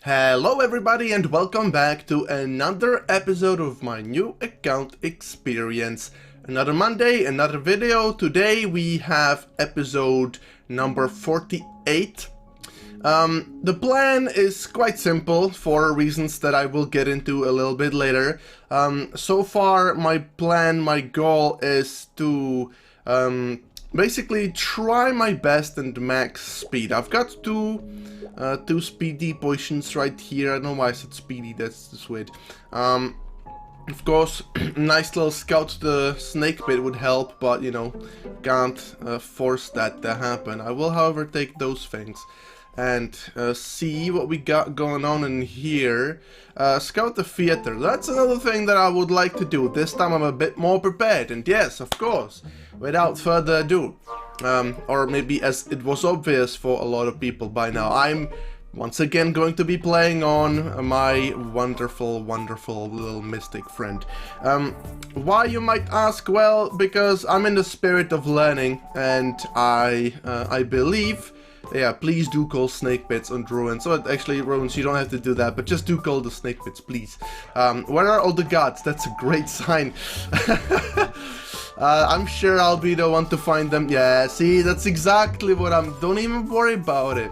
Hello everybody and welcome back to another episode of my new account experience. Another Monday, another video. Today we have episode number 48. The plan is quite simple for reasons that I will get into a little bit later. So far my goal is to basically try my best and max speed. I've got two speedy potions right here. I don't know why I said speedy, that's weird. Of course, nice little scout to the snake bit would help, but you know, can't force that to happen. I will, however, take those things and see what we got going on in here. Scout the theater. That's another thing that I would like to do. This time I'm a bit more prepared, and yes, of course, without further ado, or maybe as it was obvious for a lot of people by now, I'm once again going to be playing on my wonderful little mystic friend. Why, you might ask? Well, because I'm in the spirit of learning, and I believe, yeah, please do call snake bits on ruins. So actually, ruins, you don't have to do that, but just do call the snake bits, please. Where are all the gods? That's a great sign. I'm sure I'll be the one to find them. Yeah, see, that's exactly what don't even worry about it.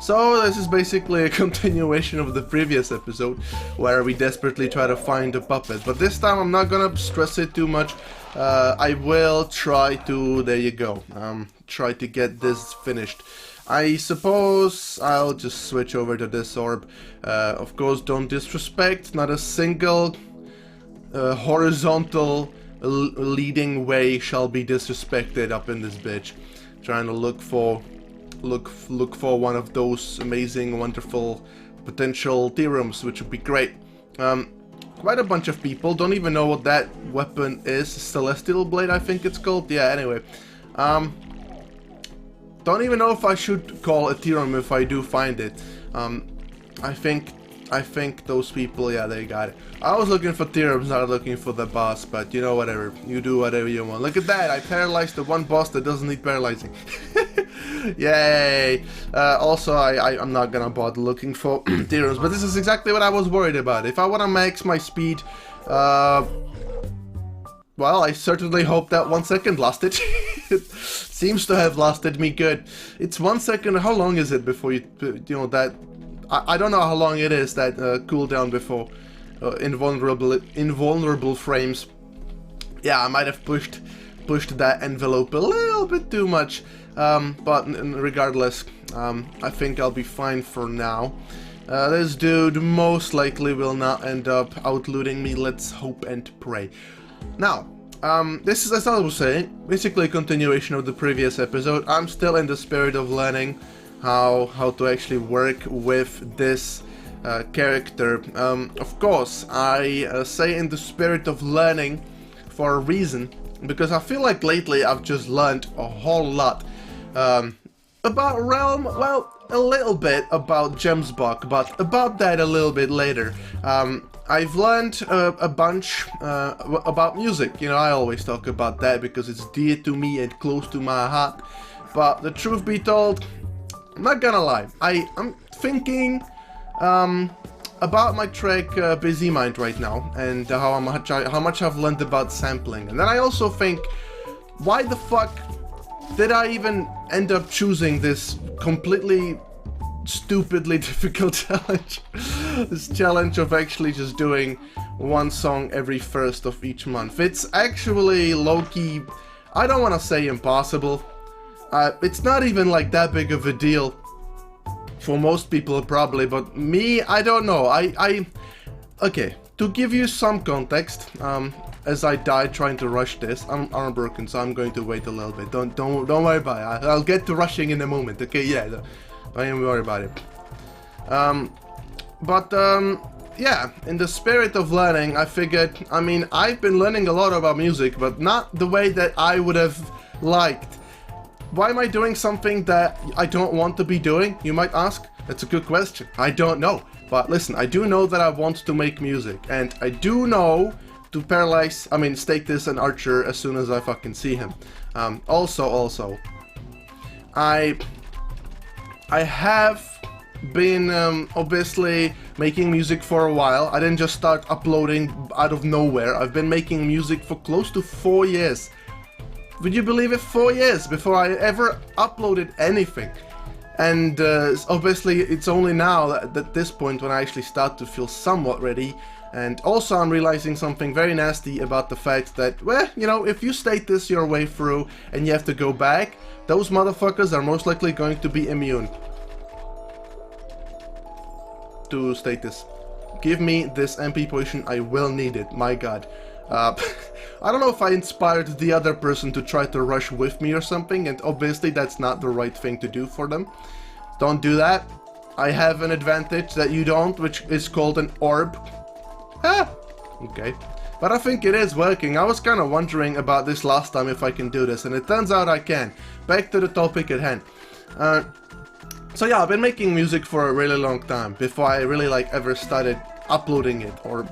So this is basically a continuation of the previous episode, where we desperately try to find a puppet. But this time I'm not gonna stress it too much. I will try to, there you go, try to get this finished. I suppose I'll just switch over to this orb. Of course, don't disrespect, not a single horizontal leading way shall be disrespected up in this bitch. Trying to look for one of those amazing, wonderful potential theorems, which would be great. Quite a bunch of people don't even know what that weapon is. Celestial Blade, I think it's called. Yeah, anyway. Don't even know if I should call a theorem if I do find it. I think those people, yeah, they got it. I was looking for theorems, not looking for the boss, but you know, whatever. You do whatever you want. Look at that, I paralyzed the one boss that doesn't need paralyzing. Yay! Also, I'm not gonna bother looking for theorems, but this is exactly what I was worried about. If I wanna max my speed, well, I certainly hope that 1 second lasted. It seems to have lasted me good. It's 1 second, how long is it before you know, that... I don't know how long it is, that cooldown before invulnerable frames. Yeah, I might have pushed that envelope a little bit too much, but regardless, I think I'll be fine for now. This dude most likely will not end up outlooting me. Let's hope and pray. Now, this is, as I was saying, basically a continuation of the previous episode. I'm still in the spirit of learning how to actually work with this character. Of course, I say in the spirit of learning for a reason, because I feel like lately I've just learned a whole lot about Realm, well, a little bit about Gemsbok, but about that a little bit later. I've learned a bunch about music. You know, I always talk about that because it's dear to me and close to my heart, but the truth be told, I'm not gonna lie, I'm thinking about my track Busy Mind right now, and how much I've learned about sampling. And then I also think, why the fuck did I even end up choosing this completely stupidly difficult challenge? This challenge of actually just doing one song every first of each month. It's actually low-key, I don't want to say impossible. It's not even like that big of a deal for most people probably, but me, I don't know. Okay, to give you some context, as I died trying to rush this, I'm arm broken, so I'm going to wait a little bit. Don't worry about it. I'll get to rushing in a moment. Okay, yeah, don't even worry about it. Yeah, in the spirit of learning, I figured, I mean, I've been learning a lot about music, but not the way that I would have liked. Why am I doing something that I don't want to be doing, you might ask? That's a good question. I don't know. But listen, I do know that I want to make music, and I do know to paralyze, stake this an archer as soon as I fucking see him. Also, I have been obviously making music for a while. I didn't just start uploading out of nowhere. I've been making music for close to 4 years. Would you believe it? 4 years before I ever uploaded anything. And obviously it's only now at this point when I actually start to feel somewhat ready. And also I'm realizing something very nasty about the fact that, well, you know, if you state this your way through and you have to go back, those motherfuckers are most likely going to be immune to state this. Give me this MP potion, I will need it, my god. I don't know if I inspired the other person to try to rush with me or something, and obviously that's not the right thing to do for them. Don't do that. I have an advantage that you don't, which is called an orb. Ah, okay. But I think it is working. I was kind of wondering about this last time if I can do this, and it turns out I can. Back to the topic at hand. So yeah, I've been making music for a really long time, before I really like ever started uploading it, or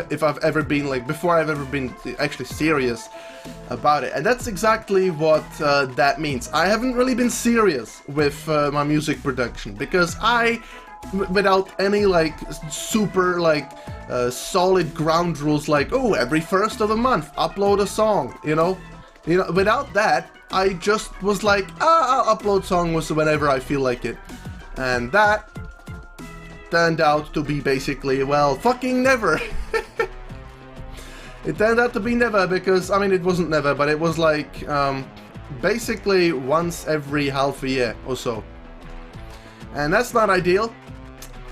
if I've ever been like, before I've ever been actually serious about it. And that's exactly what that means. I haven't really been serious with my music production, because without any like super like solid ground rules, like, oh, every first of the month upload a song, you know, without that, I just was like, I'll upload songs whenever I feel like it. And that turned out to be basically, well, fucking never. It turned out to be never, because, I mean, it wasn't never, but it was like basically once every half a year or so. And that's not ideal.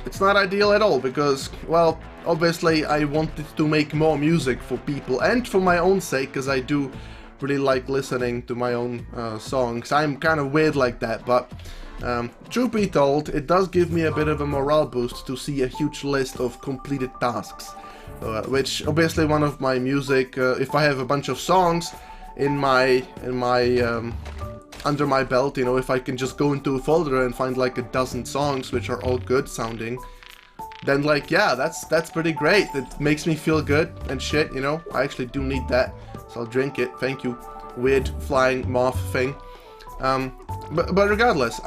It's not ideal at all, because, well, obviously I wanted to make more music for people and for my own sake, because I do really like listening to my own songs. I'm kind of weird like that, but truth be told, it does give me a bit of a morale boost to see a huge list of completed tasks, which obviously one of my music, if I have a bunch of songs in my under my belt, you know, if I can just go into a folder and find like a dozen songs which are all good sounding, then like, yeah, that's pretty great. It makes me feel good and shit, you know. I actually do need that, so I'll drink it. Thank you, weird flying moth thing. But regardless,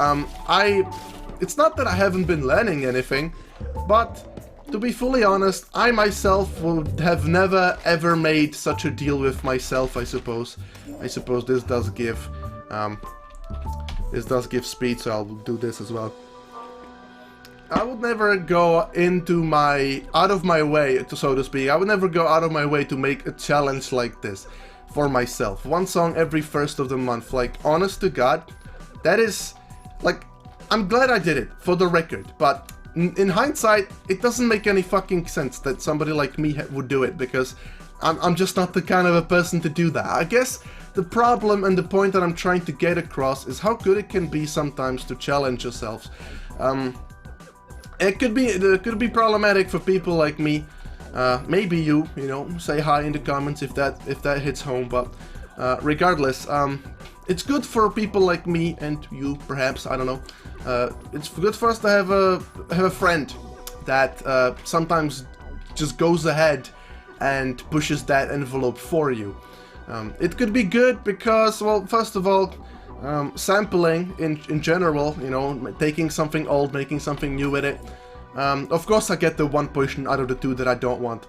it's not that I haven't been learning anything, but to be fully honest, I myself would have never ever made such a deal with myself, I suppose. I suppose this does give speed, so I'll do this as well. I would never go out of my way, so to speak. I would never go out of my way to make a challenge like this for myself. One song every first of the month. Like, honest to God, that is, like, I'm glad I did it, for the record. But in hindsight, it doesn't make any fucking sense that somebody like me would do it, because I'm just not the kind of a person to do that. I guess the problem and the point that I'm trying to get across is how good it can be sometimes to challenge yourselves. It could be problematic for people like me. Maybe you know, say hi in the comments if that hits home. But regardless, it's good for people like me and you, perhaps. I don't know. It's good for us to have a friend that sometimes just goes ahead and pushes that envelope for you. It could be good because, well, first of all, sampling in general, you know, taking something old, making something new with it. Of course I get the one portion out of the two that I don't want.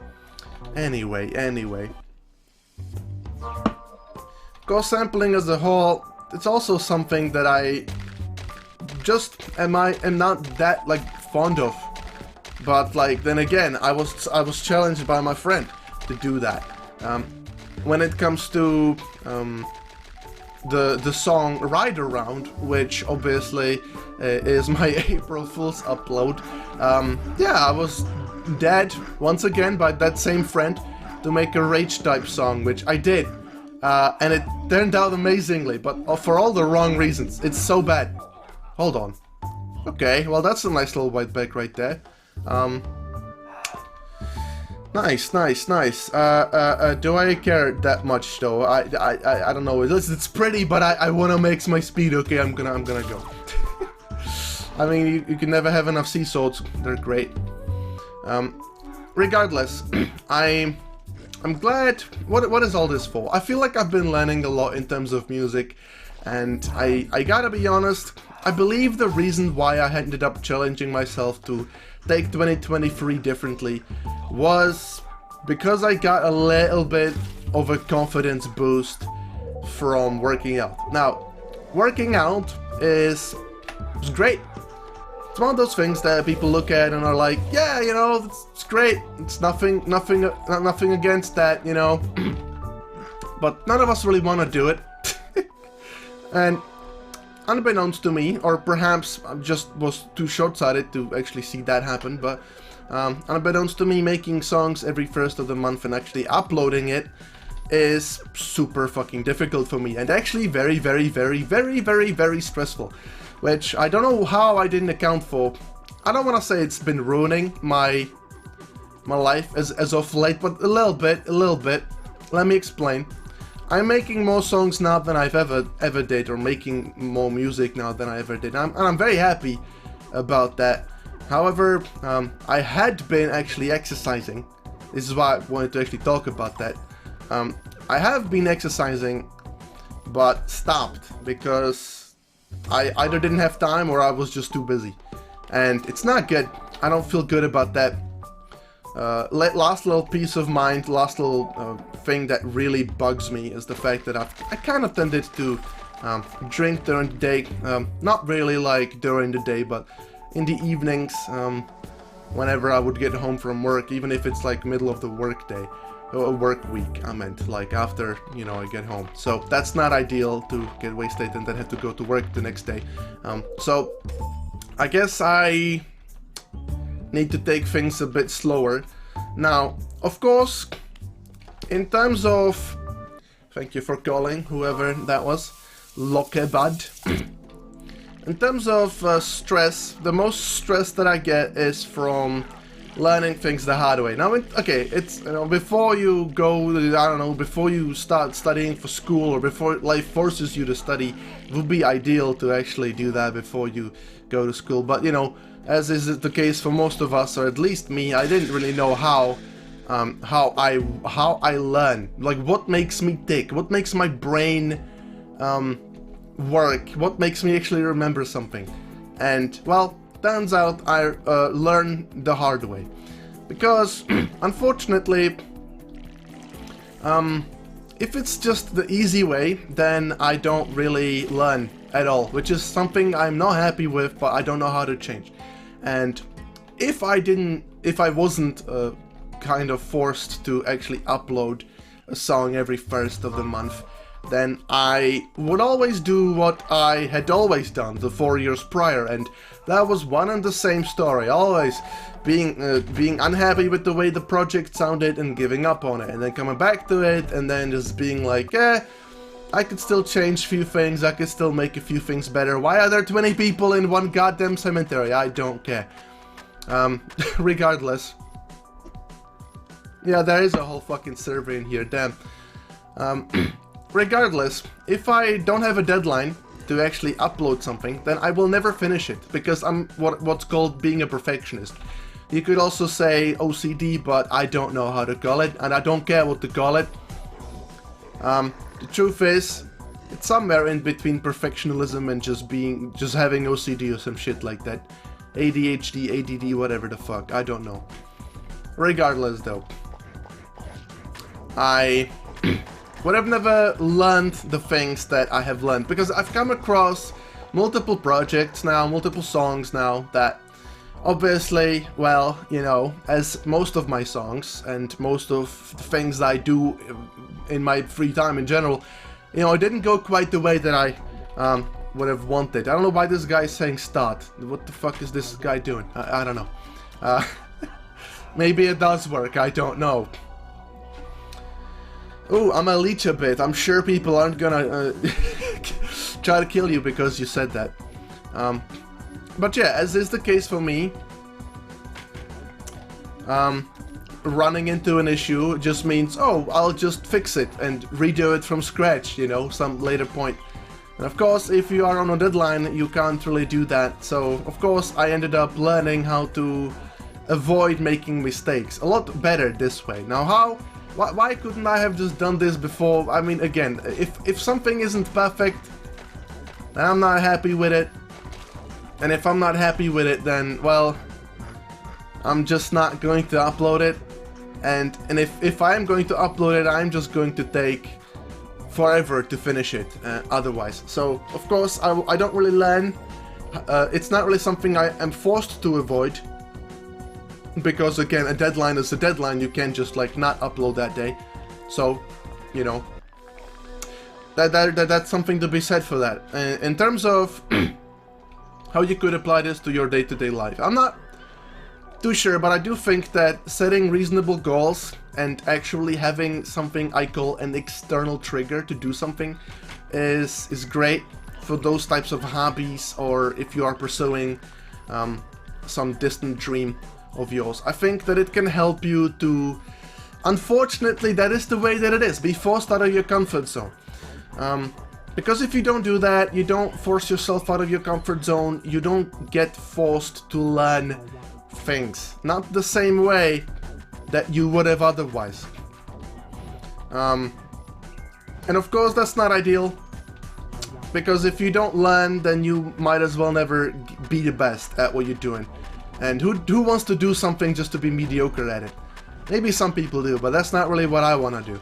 Anyway. Of course, sampling as a whole, it's also something that I just am not that like fond of. But like, then again, I was challenged by my friend to do that. When it comes to the song Ride Around, which obviously is my April Fool's upload, yeah, I was dared once again by that same friend to make a rage type song, which I did, and it turned out amazingly, but for all the wrong reasons. It's so bad. Hold on. Okay, well, that's a nice little white bag right there. Nice. Do I care that much though? I don't know. It's pretty, but I wanna max my speed. Okay, I'm gonna go. I mean, you can never have enough sea swords. They're great. Regardless, I'm glad. What is all this for? I feel like I've been learning a lot in terms of music, and I gotta be honest. I believe the reason why I ended up challenging myself to take 2023 differently was because I got a little bit of a confidence boost from working out. Now, working out is great. It's one of those things that people look at and are like, yeah, you know, it's great. It's nothing against that, you know. But none of us really want to do it. And unbeknownst to me, or perhaps I just was too short-sighted to actually see that happen, but unbeknownst to me, making songs every first of the month and actually uploading it is super fucking difficult for me, and actually very, very, very, very, very, very stressful, which I don't know how I didn't account for. I don't want to say it's been ruining my life as of late, but a little bit. Let me explain. I'm making more songs now than I've ever did, or making more music now than I ever did, and I'm very happy about that. However, I had been actually exercising. This is why I wanted to actually talk about that. I have been exercising, but stopped because I either didn't have time or I was just too busy. And it's not good. I don't feel good about that. Last little piece of mind, last little thing that really bugs me is the fact that I kind of tended to drink during the day. Not really like during the day, but in the evenings, whenever I would get home from work, even if it's like middle of the work day. A work week, I meant, like after, you know, I get home. So that's not ideal, to get wasted and then have to go to work the next day. So I guess I need to take things a bit slower. Now, of course, in terms of, thank you for calling, whoever that was, Lokebad. In terms of stress, the most stress that I get is from learning things the hard way. Now, it's, you know, before you go, I don't know, before you start studying for school, or before life forces you to study, it would be ideal to actually do that before you go to school. But, you know, as is the case for most of us, or at least me, I didn't really know how I learn. Like, what makes me tick? What makes my brain work? What makes me actually remember something? And, well, turns out I learned the hard way, because unfortunately, if it's just the easy way, then I don't really learn at all, which is something I'm not happy with, but I don't know how to change. And if I wasn't kind of forced to actually upload a song every first of the month, then I would always do what I had always done the 4 years prior, and that was one and the same story, always being unhappy with the way the project sounded and giving up on it, and then coming back to it, and then just being like, I could still change a few things, I could still make a few things better. Why are there 20 people in one goddamn cemetery? I don't care. Regardless. Yeah, there is a whole fucking server in here, damn. Regardless, if I don't have a deadline to actually upload something, then I will never finish it, because I'm what's called being a perfectionist. You could also say OCD, but I don't know how to call it, and I don't care what to call it. The truth is, it's somewhere in between perfectionism and just having OCD or some shit like that. ADHD, ADD, whatever the fuck, I don't know. Regardless though, I would have never learned the things that I have learned, because I've come across multiple projects now, multiple songs now, that obviously, well, you know, as most of my songs and most of the things I do in my free time in general, you know, it didn't go quite the way that I would have wanted. I don't know why this guy is saying start. What the fuck is this guy doing? I don't know. Maybe it does work, I don't know. Ooh, I'm a leech a bit. I'm sure people aren't gonna try to kill you because you said that. But yeah, as is the case for me, running into an issue just means, oh, I'll just fix it and redo it from scratch, you know, some later point. And of course, if you are on a deadline, you can't really do that. So, of course, I ended up learning how to avoid making mistakes. A lot better this way. Now, how? Why couldn't I have just done this before? I mean, again, if something isn't perfect, and I'm not happy with it, And if I'm not happy with it, then, well, I'm just not going to upload it. And if I am going to upload it, I'm just going to take forever to finish it otherwise. So, of course, I don't really learn. It's not really something I am forced to avoid. Because, again, a deadline is a deadline. You can't just, like, not upload that day. So, you know, that's something to be said for that. In terms of how you could apply this to your day-to-day life, I'm not too sure, but I do think that setting reasonable goals and actually having something I call an external trigger to do something is great for those types of hobbies, or if you are pursuing some distant dream of yours. I think that it can help you to, unfortunately, that is the way that it is, be forced out of your comfort zone. Because if you don't do that, you don't force yourself out of your comfort zone, you don't get forced to learn things. Not the same way that you would have otherwise. And of course that's not ideal, because if you don't learn, then you might as well never be the best at what you're doing. And who wants to do something just to be mediocre at it? Maybe some people do, but that's not really what I want to do.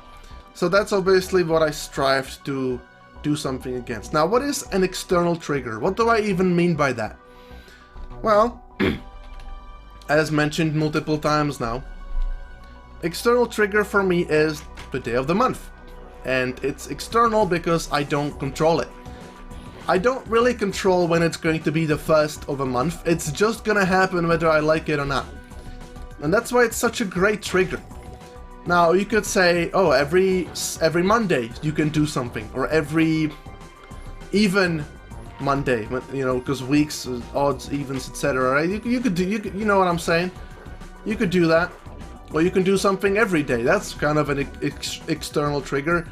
So that's obviously what I strive to do something against. Now, what is an external trigger? What do I even mean by that? Well, as mentioned multiple times now, external trigger for me is the day of the month. And it's external because I don't control it. I don't really control when it's going to be the first of a month. It's just gonna happen whether I like it or not. And that's why it's such a great trigger. Now, you could say, oh, every Monday you can do something, or every even Monday, you know, because weeks, odds, evens, etc. Right? You could do, you know what I'm saying? You could do that, or you can do something every day. That's kind of an external trigger.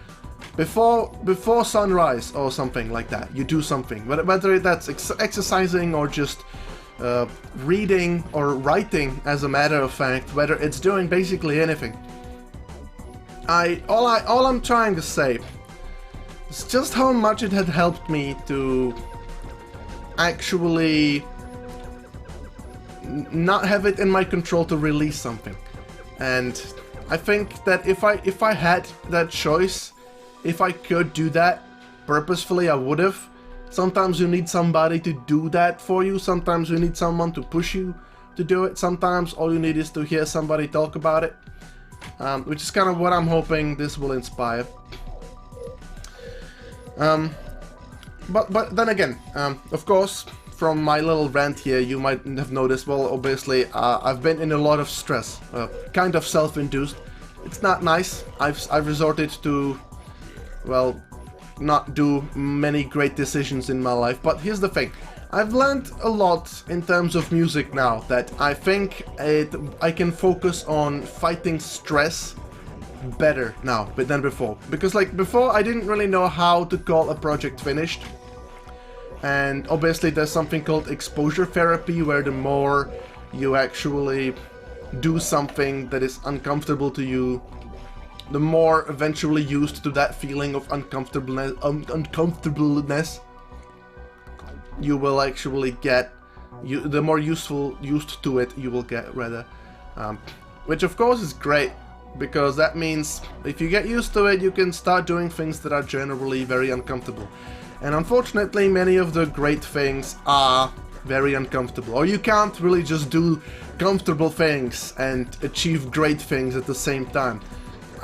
Before sunrise or something like that, you do something. Whether that's exercising or just reading or writing, as a matter of fact, whether it's doing basically anything. All I'm trying to say is just how much it had helped me to actually not have it in my control to release something. And I think that if I had that choice, if I could do that purposefully, I would have. Sometimes you need somebody to do that for you. Sometimes you need someone to push you to do it. Sometimes all you need is to hear somebody talk about it. Which is kind of what I'm hoping this will inspire. But then again, of course, from my little rant here, you might have noticed, well, obviously, I've been in a lot of stress, kind of self-induced. It's not nice. I've resorted to, well, not do many great decisions in my life, but here's the thing. I've learned a lot in terms of music now, that I think I can focus on fighting stress better now than before. Because like before, I didn't really know how to call a project finished. And obviously there's something called exposure therapy, where the more you actually do something that is uncomfortable to you, the more eventually used to that feeling of uncomfortableness you will actually get. The more used to it you will get, rather. Which of course is great, because that means if you get used to it, you can start doing things that are generally very uncomfortable. And unfortunately, many of the great things are very uncomfortable. Or you can't really just do comfortable things and achieve great things at the same time.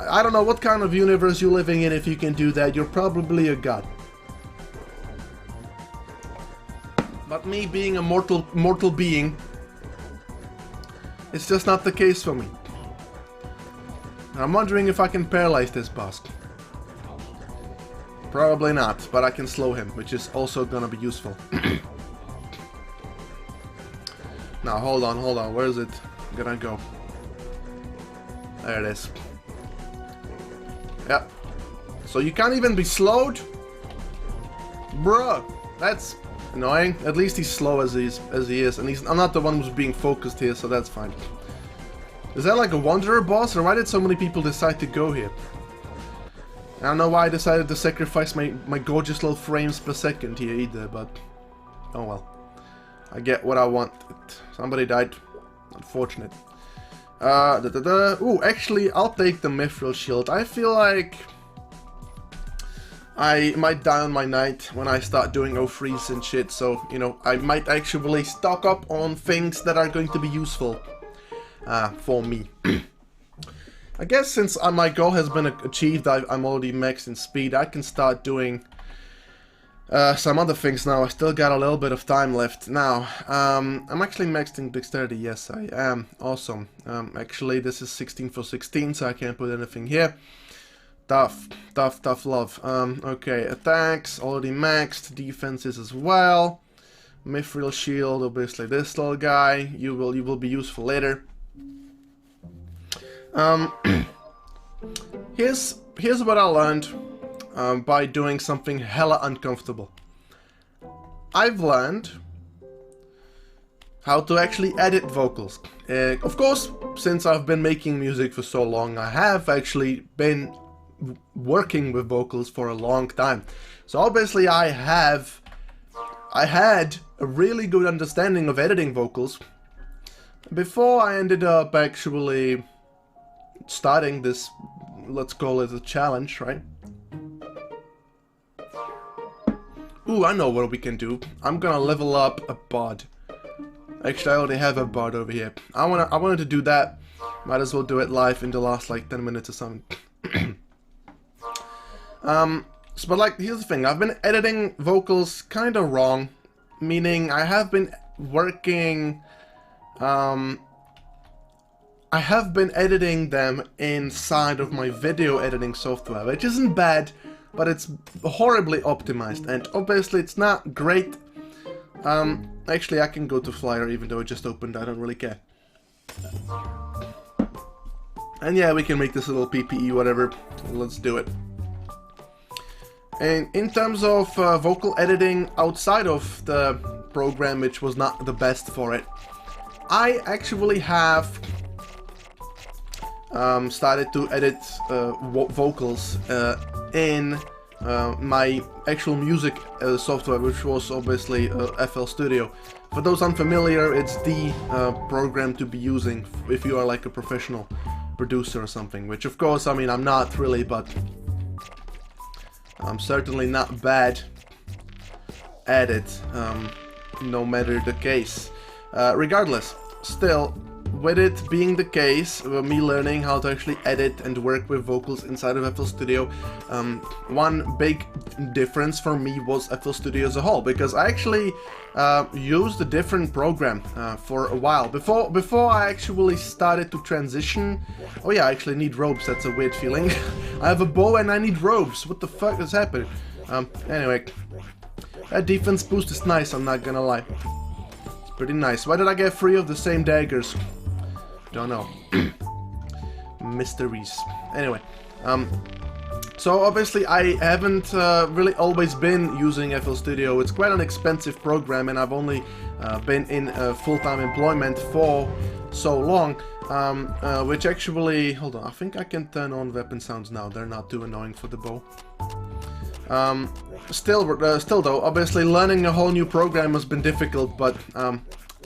I don't know what kind of universe you're living in if you can do that. You're probably a god. But me being a mortal being, it's just not the case for me. I'm wondering if I can paralyze this boss. Probably not, but I can slow him, which is also gonna be useful. Now, hold on, where is it gonna go? There it is. Yep. So you can't even be slowed? Bruh, that's annoying. At least he's slow as he is, and I'm not the one who's being focused here, so that's fine. Is that like a wanderer boss, or why did so many people decide to go here? I don't know why I decided to sacrifice my gorgeous little frames per second here either, but oh well. I get what I want. Somebody died. Unfortunate. Ooh, actually, I'll take the Mithril Shield. I feel like I might die on my knight when I start doing O3s and shit, so, you know, I might actually stock up on things that are going to be useful for me. I guess since my goal has been achieved, I'm already maxed in speed, I can start doing some other things now. I still got a little bit of time left. Now, I'm actually maxed in dexterity. Yes, I am. Awesome. Actually, this is 16 for 16, so I can't put anything here. Tough love. Okay, attacks, already maxed. Defenses as well. Mithril Shield, obviously this little guy. You will be useful later. Here's what I learned. By doing something hella uncomfortable. I've learned how to actually edit vocals. Of course, since I've been making music for so long, I have actually been working with vocals for a long time. So obviously I had a really good understanding of editing vocals before I ended up actually starting this, let's call it a challenge, right? Ooh, I know what we can do. I'm gonna level up a bard. Actually, I already have a bard over here. I wanted to do that. Might as well do it live in the last like 10 minutes or something. But like, here's the thing. I've been editing vocals kind of wrong, meaning I have been working. I have been editing them inside of my video editing software, which isn't bad. But it's horribly optimized, and obviously it's not great. Actually, I can go to Flyer even though it just opened, I don't really care. And yeah, we can make this a little PPE, whatever. Let's do it. And in terms of vocal editing outside of the program, which was not the best for it, I actually have started to edit vocals in my actual music software, which was obviously FL Studio. For those unfamiliar, it's the program to be using if you are like a professional producer or something, which of course, I mean, I'm not really, but I'm certainly not bad at it, no matter the case. Regardless, still, with it being the case, me learning how to actually edit and work with vocals inside of FL Studio, one big difference for me was FL Studio as a whole, because I actually used a different program for a while. Before I actually started to transition... Oh yeah, I actually need robes, that's a weird feeling. I have a bow and I need robes, what the fuck is happening? Anyway, that defense boost is nice, I'm not gonna lie. It's pretty nice. Why did I get 3 of the same daggers? Don't know. Mysteries. Anyway, so obviously I haven't really always been using FL Studio. It's quite an expensive program, and I've only been in full-time employment for so long, which actually... Hold on, I think I can turn on weapon sounds now. They're not too annoying for the bow. Still though, obviously learning a whole new program has been difficult, but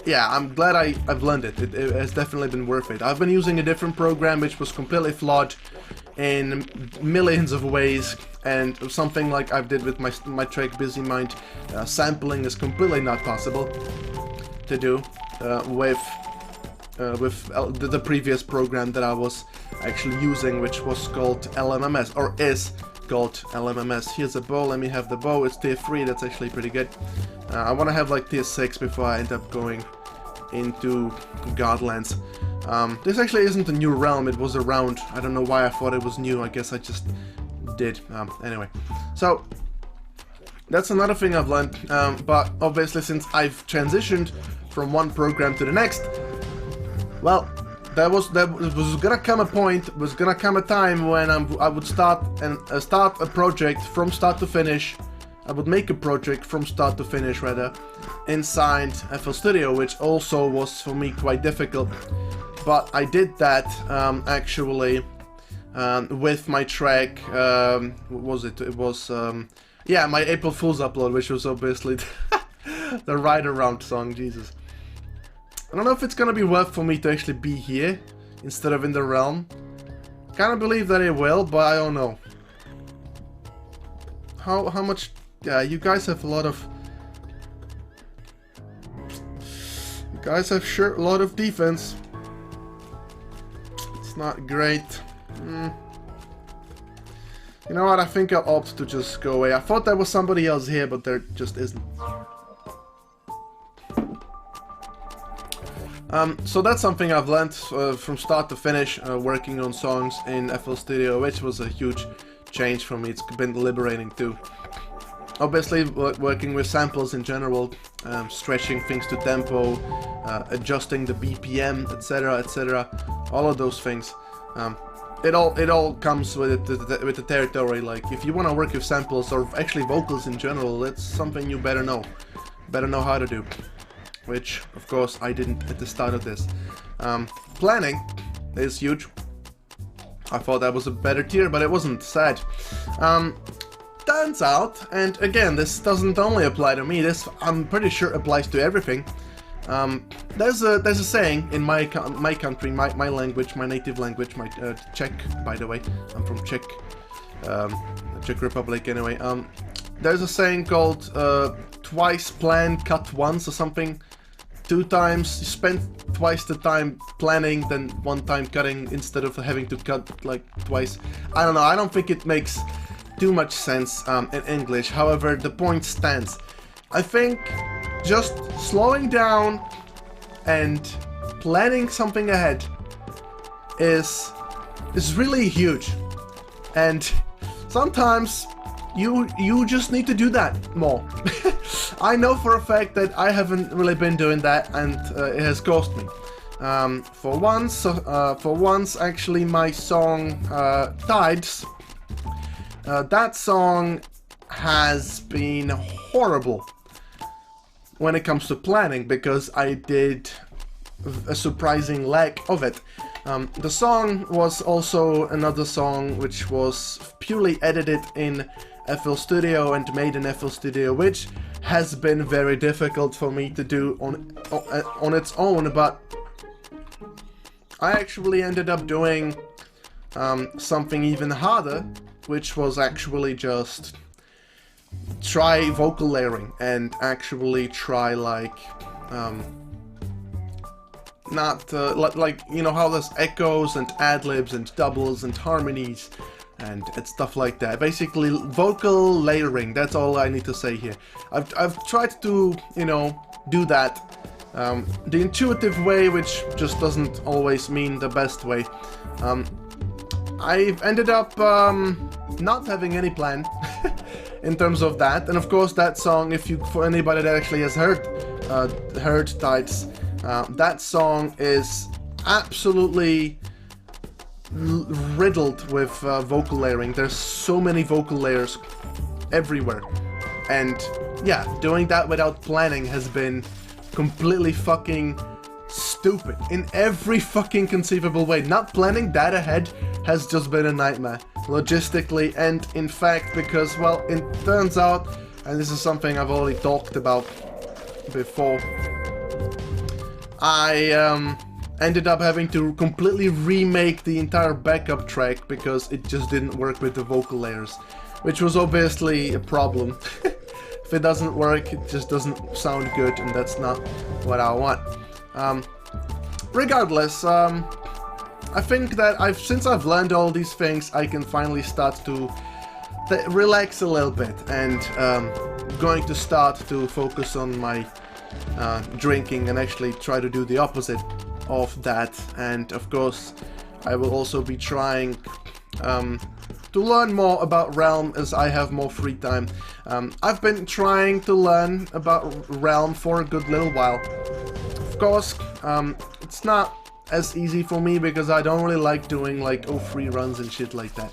yeah, I'm glad I've learned it. It has definitely been worth it. I've been using a different program which was completely flawed in millions of ways, and something like I did with my track Busy Mind, sampling is completely not possible to do with the previous program that I was actually using, which was called LMMS, or is called LMMS. Here's a bow, let me have the bow, it's tier 3, that's actually pretty good. I want to have like tier 6 before I end up going into Godlands. This actually isn't a new realm, it was around. I don't know why I thought it was new, I guess I just did. Anyway, so that's another thing I've learned, but obviously since I've transitioned from one program to the next, well, there was gonna come a point, was gonna come a time when I would start a project from start to finish. I would make a project from start to finish, rather, inside FL Studio, which also was for me quite difficult. But I did that actually with my track. What was it? It was yeah, my April Fool's upload, which was obviously The Ride Around song, Jesus. I don't know if it's gonna be worth for me to actually be here instead of in the realm. Kinda believe that it will, but I don't know. How much... Yeah, you guys have a lot of... You guys have sure a lot of defense. It's not great. You know what, I think I'll opt to just go away. I thought there was somebody else here, but there just isn't. So that's something I've learned from start to finish, working on songs in FL Studio, which was a huge change for me. It's been liberating too. Obviously, working with samples in general, stretching things to tempo, adjusting the BPM, etc., etc., all of those things. It all comes with the territory. Like, if you want to work with samples or actually vocals in general, that's something you better know how to do. Which, of course, I didn't at the start of this. Planning is huge. I thought that was a better tier, but it wasn't. Sad. Turns out, and again, this doesn't only apply to me. This, I'm pretty sure, applies to everything. There's a saying in my country, my language, my native language, my Czech, by the way. I'm from Czech Republic, anyway. There's a saying called twice plan, cut once, or something. 2 times, you spend twice the time planning than 1 time cutting instead of having to cut like twice. I don't know, I don't think it makes too much sense in English. However, the point stands. I think just slowing down and planning something ahead is really huge. And sometimes you just need to do that more. I know for a fact that I haven't really been doing that, and it has cost me. For once, actually, my song Tides. That song has been horrible when it comes to planning, because I did a surprising lack of it. The song was also another song which was purely edited in FL Studio and made in FL Studio, which has been very difficult for me to do on its own, but I actually ended up doing something even harder, which was actually just try vocal layering and actually try like like, you know how there's echoes and ad-libs and doubles and harmonies and stuff like that. Basically, vocal layering, that's all I need to say here. I've tried to, you know, do that the intuitive way, which just doesn't always mean the best way. I've ended up not having any plan in terms of that, and of course that song, for anybody that actually has heard Tides, that song is absolutely riddled with vocal layering. There's so many vocal layers everywhere, and yeah, doing that without planning has been completely fucking stupid in every fucking conceivable way. Not planning that ahead has just been a nightmare, logistically, and in fact, because, well, it turns out, and this is something I've already talked about before, I ended up having to completely remake the entire backup track because it just didn't work with the vocal layers, which was obviously a problem. If it doesn't work, it just doesn't sound good, and that's not what I want. Regardless, I think that since I've learned all these things, I can finally start to relax a little bit, and going to start to focus on my drinking and actually try to do the opposite of that. And of course, I will also be trying to learn more about Realm as I have more free time. I've been trying to learn about Realm for a good little while. Of course, it's not as easy for me because I don't really like doing like 03 runs and shit like that.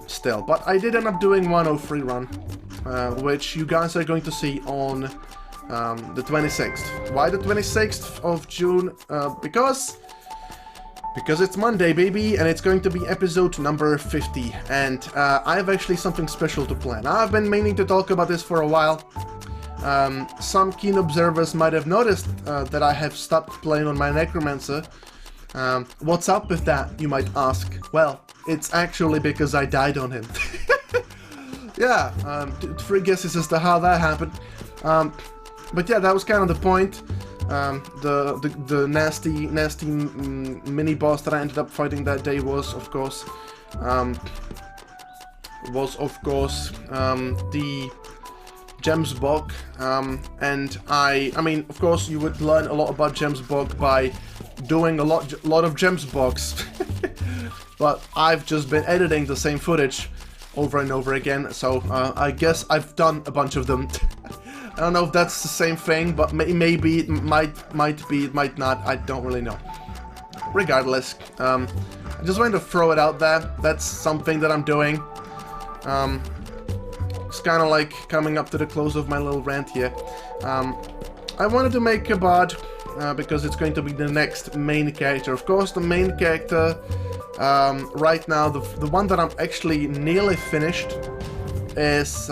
Still, but I did end up doing one 03 run, which you guys are going to see on the 26th. Why the 26th of June? Because it's Monday, baby, and it's going to be episode number 50, and I have actually something special to plan. I've been meaning to talk about this for a while. Some keen observers might have noticed that I have stopped playing on my Necromancer. What's up with that, you might ask? Well, it's actually because I died on him. Yeah, 3 guesses as to how that happened. But yeah, that was kind of the point. The nasty mini boss that I ended up fighting that day was, of course, the Gemsbog, and I mean, of course, you would learn a lot about Gemsbog by doing a lot of Gemsbogs, but I've just been editing the same footage over and over again, so I guess I've done a bunch of them. I don't know if that's the same thing, but maybe it might be, it might not, I don't really know. Regardless, I just wanted to throw it out there. That's something that I'm doing. It's kind of like coming up to the close of my little rant here. I wanted to make a bard because it's going to be the next main character. Of course, the main character right now, the one that I'm actually nearly finished is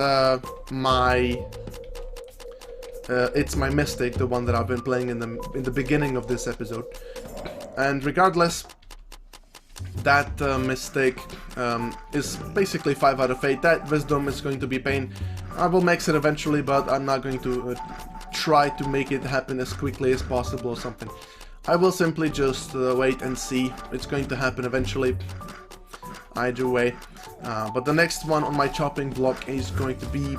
it's my Mystic, the one that I've been playing in the beginning of this episode. And regardless, that Mystic is basically 5 out of 8. That Wisdom is going to be pain. I will max it eventually, but I'm not going to try to make it happen as quickly as possible or something. I will simply just wait and see. It's going to happen eventually, either way. But the next one on my chopping block is going to be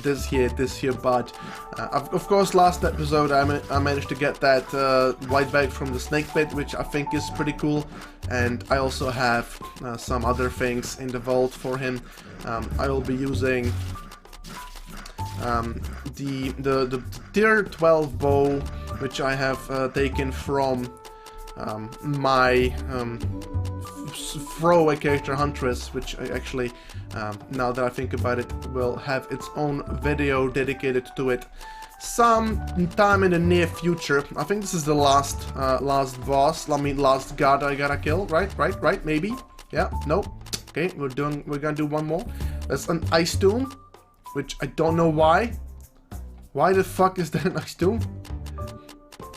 this here bud. Of course, last episode I managed to get that white bag from the snake pit, which I think is pretty cool, and I also have some other things in the vault for him. I will be using the tier 12 bow, which I have taken from my throwaway character Huntress, which I actually, now that I think about it, will have its own video dedicated to it some time in the near future. I think this is the last boss, last god I gotta kill, right, maybe? Yeah, nope. Okay, we're gonna do one more. That's an Ice Tomb, which I don't know why. Why the fuck is there an Ice Tomb?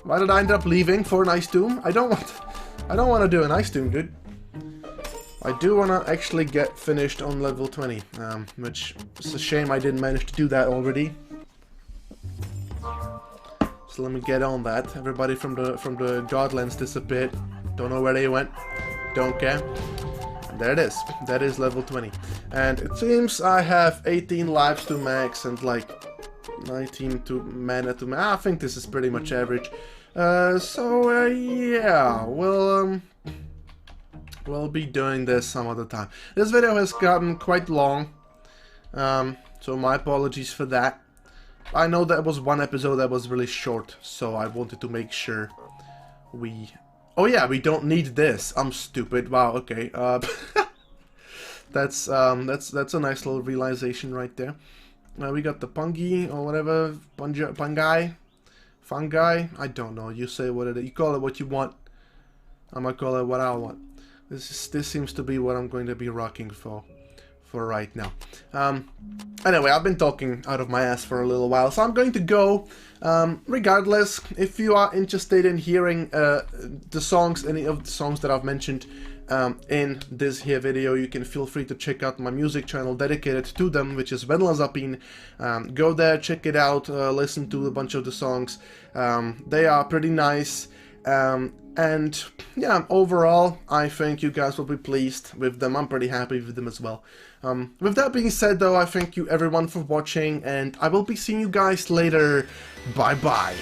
Why did I end up leaving for an Ice Tomb? I don't want to do an Ice Tomb, dude. I do want to actually get finished on level 20, which is a shame I didn't manage to do that already. So let me get on that. Everybody from the Godlands disappeared. Don't know where they went. Don't care. And there it is. That is level 20. And it seems I have 18 lives to max and like 19 to mana to max. I think this is pretty much average. Yeah, we'll be doing this some other time. This video has gotten quite long, so my apologies for that. I know that was one episode that was really short, so I wanted to make sure we... Oh yeah, we don't need this. I'm stupid. Wow, okay. That's a nice little realization right there. We got the Pungi or whatever, Fungi, I don't know. You say what it is. You call it what you want. I'm gonna call it what I want. This seems to be what I'm going to be rocking for right now. Anyway, I've been talking out of my ass for a little while, so I'm going to go. Regardless, if you are interested in hearing the songs, any of the songs that I've mentioned in this here video, you can feel free to check out my music channel dedicated to them, which is Zapin. Go there, check it out, listen to a bunch of the songs. They are pretty nice. And yeah, overall, I think you guys will be pleased with them. I'm pretty happy with them as well. With that being said, though, I thank you everyone for watching, and I will be seeing you guys later. Bye bye.